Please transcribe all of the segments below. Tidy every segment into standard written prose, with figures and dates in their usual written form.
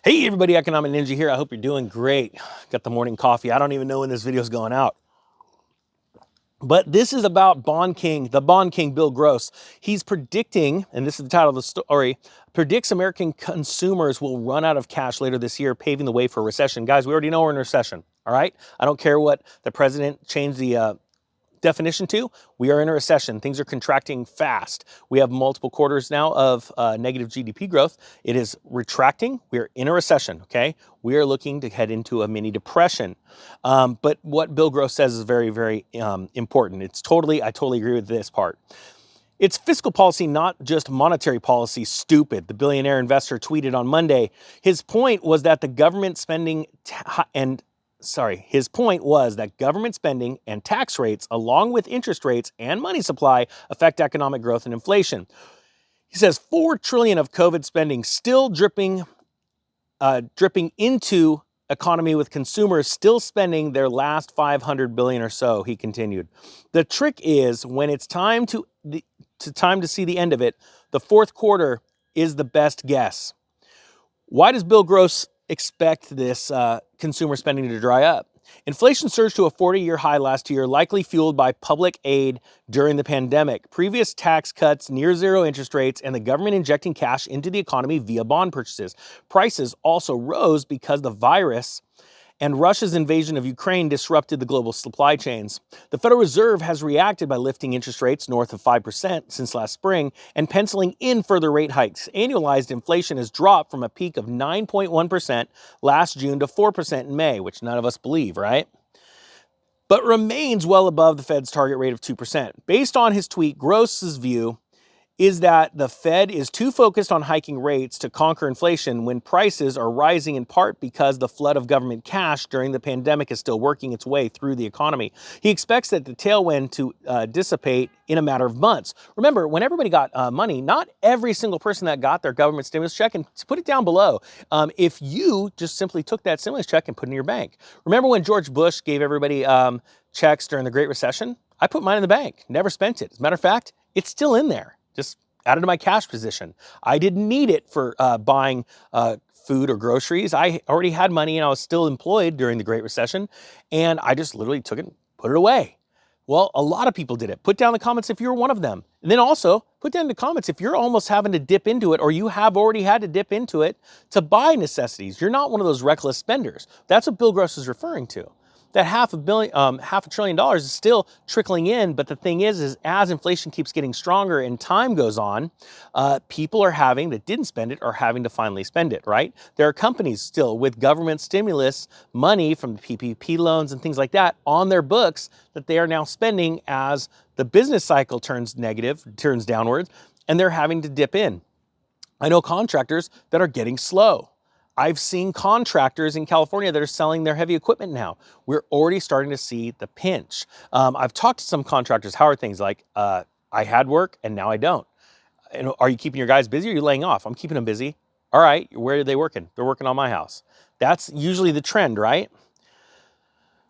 Hey everybody, Economic Ninja here. I hope you're doing great. Got the morning coffee. I don't even know when this video is going out. But this is about Bond King, the Bond King, Bill Gross. He's predicting, and this is the title of the story, predicts American consumers will run out of cash later this year, paving the way for a recession. Guys, we already know we're in a recession, all right? I don't care what the president changed the definition to. We are in a recession. Things are contracting fast. We have multiple quarters now of negative GDP growth. It is retracting. We are in a recession, okay? We are looking to head into a mini depression. But what Bill Gross says is very, very important. I totally agree with this part. It's fiscal policy, not just monetary policy, stupid, the billionaire investor tweeted on Monday. His point was that government spending and tax rates, along with interest rates and money supply, affect economic growth and inflation. He says $4 trillion of COVID spending still dripping into economy, with consumers still spending their last $500 billion or so. He continued, the trick is when it's time to see the end of it, the fourth quarter is the best guess. Why does Bill Gross expect this consumer spending to dry up? Inflation surged to a 40-year high last year, likely fueled by public aid during the pandemic, previous tax cuts, near zero interest rates, and the government injecting cash into the economy via bond purchases. Prices also rose because the virus and Russia's invasion of Ukraine disrupted the global supply chains. The Federal Reserve has reacted by lifting interest rates north of 5% since last spring and penciling in further rate hikes. Annualized inflation has dropped from a peak of 9.1% last June to 4% in May, which none of us believe, right? But remains well above the Fed's target rate of 2%. Based on his tweet, Gross's view is that the Fed is too focused on hiking rates to conquer inflation when prices are rising, in part because the flood of government cash during the pandemic is still working its way through the economy. He expects that the tailwind to dissipate in a matter of months. Remember, when everybody got money, not every single person that got their government stimulus check, and put it down below, if you just simply took that stimulus check and put it in your bank. Remember when George Bush gave everybody checks during the Great Recession? I put mine in the bank, never spent it. As a matter of fact, it's still in there. Just added to my cash position. I didn't need it for buying food or groceries. I already had money and I was still employed during the Great Recession, and I just literally took it and put it away. Well, a lot of people did it. Put down in the comments if you're one of them. And then also put down in the comments if you're almost having to dip into it, or you have already had to dip into it to buy necessities. You're not one of those reckless spenders. That's what Bill Gross is referring to. That half a trillion dollars is still trickling in. But the thing is as inflation keeps getting stronger and time goes on, people that didn't spend it are having to finally spend it, right? There are companies still with government stimulus money from the PPP loans and things like that on their books that they are now spending as the business cycle turns downwards, and they're having to dip in. I know contractors that are getting slow. I've seen contractors in California that are selling their heavy equipment now. We're already starting to see the pinch. I've talked to some contractors. How are things? Like, I had work and now I don't. And are you keeping your guys busy or are you laying off? I'm keeping them busy. All right, where are they working? They're working on my house. That's usually the trend, right?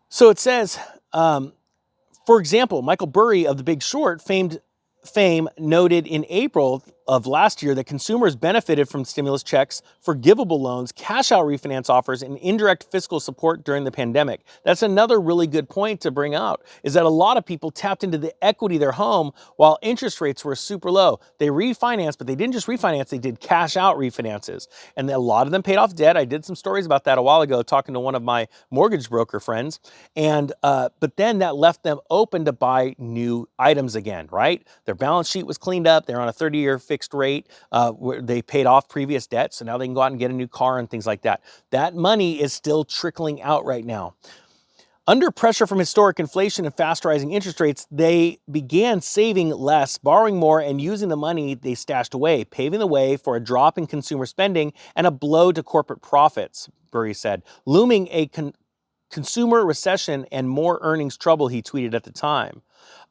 So it says, for example, Michael Burry of The Big Short fame noted in April of last year that consumers benefited from stimulus checks, forgivable loans, cash out refinance offers, and indirect fiscal support during the pandemic. That's another really good point to bring out, is that a lot of people tapped into the equity of their home while interest rates were super low. They refinanced, but they didn't just refinance, they did cash out refinances. And a lot of them paid off debt. I did some stories about that a while ago, talking to one of my mortgage broker friends. And but then that left them open to buy new items again, right? Their balance sheet was cleaned up. They're on a 30-year fixed rate. Where they paid off previous debts, so now they can go out and get a new car and things like that. That money is still trickling out right now. Under pressure from historic inflation and fast rising interest rates, they began saving less, borrowing more, and using the money they stashed away, paving the way for a drop in consumer spending and a blow to corporate profits, Burry said. Looming a consumer recession and more earnings trouble, he tweeted at the time.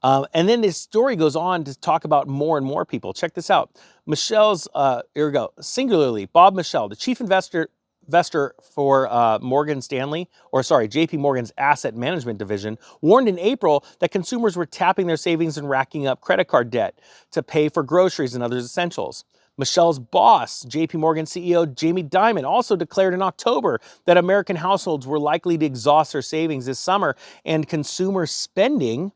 And then this story goes on to talk about more and more people. Check this out. Here we go. Singularly, Bob Michel, the chief investor for JP Morgan's asset management division, warned in April that consumers were tapping their savings and racking up credit card debt to pay for groceries and other essentials. Michelle's boss, JP Morgan CEO Jamie Dimon, also declared in October that American households were likely to exhaust their savings this summer and consumer spending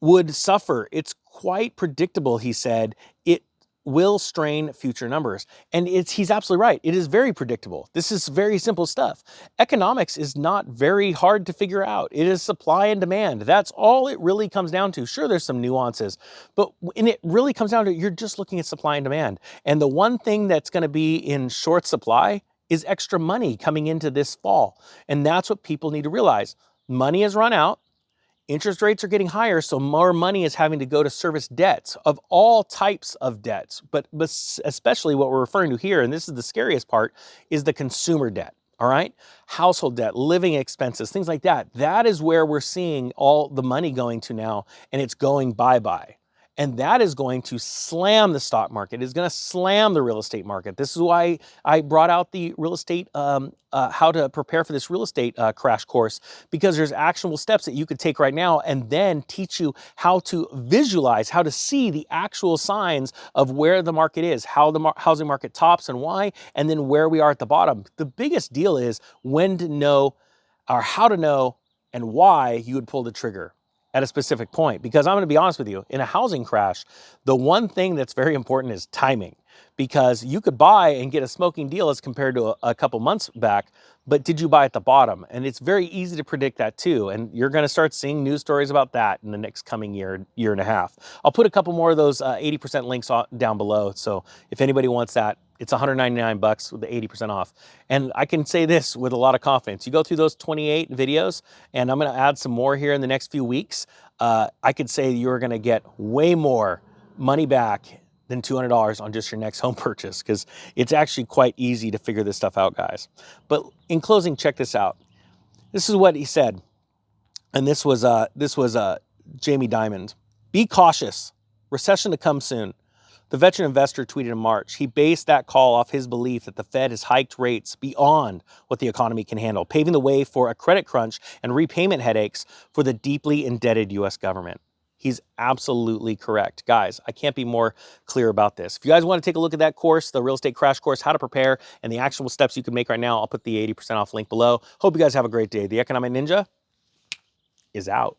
would suffer. It's quite predictable, he said. It will strain future numbers. And he's absolutely right. It is very predictable. This is very simple stuff. Economics is not very hard to figure out. It is supply and demand. That's all it really comes down to. Sure, there's some nuances, but when it really comes down to it, you're just looking at supply and demand. And the one thing that's going to be in short supply is extra money coming into this fall. And that's what people need to realize. Money has run out. Interest rates are getting higher, so more money is having to go to service debts of all types of debts, but especially what we're referring to here, and this is the scariest part, is the consumer debt, all right? Household debt, living expenses, things like that. That is where we're seeing all the money going to now, and it's going bye-bye. And that is going to slam the stock market. It's going to slam the real estate market. This is why I brought out the real estate, how to prepare for this real estate crash course, because there's actionable steps that you could take right now and then teach you how to visualize, how to see the actual signs of where the market is, how the housing market tops and why, and then where we are at the bottom. The biggest deal is when to know, or how to know, and why you would pull the trigger at a specific point. Because I'm going to be honest with you, in a housing crash, the one thing that's very important is timing. Because you could buy and get a smoking deal as compared to a couple months back, but did you buy at the bottom? And it's very easy to predict that too. And you're going to start seeing news stories about that in the next coming year and a half. I'll put a couple more of those 80% links down below. So if anybody wants that, it's $199 with the 80% off. And I can say this with a lot of confidence. You go through those 28 videos, and I'm going to add some more here in the next few weeks. I could say you're going to get way more money back than $200 on just your next home purchase, because it's actually quite easy to figure this stuff out, guys. But in closing, check this out. This is what he said, and this was Jamie Dimon. Be cautious. Recession to come soon. The veteran investor tweeted in March. He based that call off his belief that the Fed has hiked rates beyond what the economy can handle, paving the way for a credit crunch and repayment headaches for the deeply indebted U.S. government. He's absolutely correct. Guys, I can't be more clear about this. If you guys want to take a look at that course, the real estate crash course, how to prepare, and the actionable steps you can make right now, I'll put the 80% off link below. Hope you guys have a great day. The Economic Ninja is out.